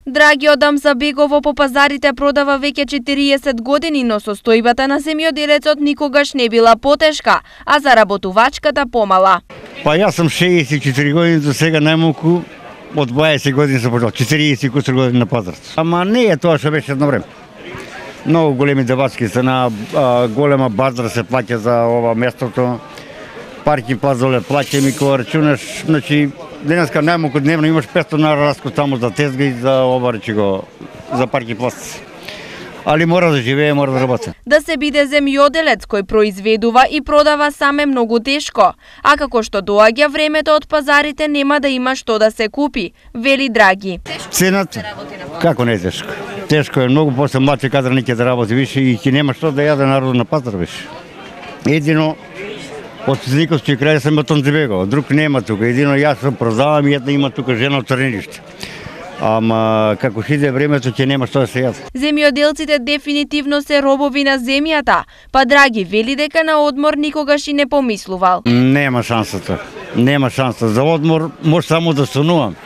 Драги Адамзабегово по пазарите продава веќе 40 години, но состојбата на земјоделецот никогаш не била потешка, а заработувачката помала. Па јас сум 64 години, до сега најмалку од 20 години сум почнал, 40 кусур години на пазарот. Ама не е тоа што беше едно време. Многу големи дебатски се на голема базар се плаќа за ова местото. Паркинг плазоле плаќа ми кога рачунаш, значи денеска најмалку дневно имаш 500 на расход само за тезга и за ова речи го за паркинг плац. Али мора да живее, мора да работи. Да се биде земјоделец кој произведува и продава сам е многу тешко, а како што доаѓа времето од пазарите нема да има што да се купи, вели Драги. Цената како не е тешко? Тешко е многу, после млади кадар не ќе да работи више и ќе нема што да јаде народ на пазар више. Едино од Зниковски крај сам од Тонцебегово, друг нема тука. Едино јас се продавам и една има тука жена од Црнилиште. Ама како ќе иде времето ќе нема што да се јаде. Земјоделците дефинитивно се робови на земјата, па Драги вели дека на одмор никогаш и не помислувал. Нема шансата. Нема шанса. За одмор може само да сонувам.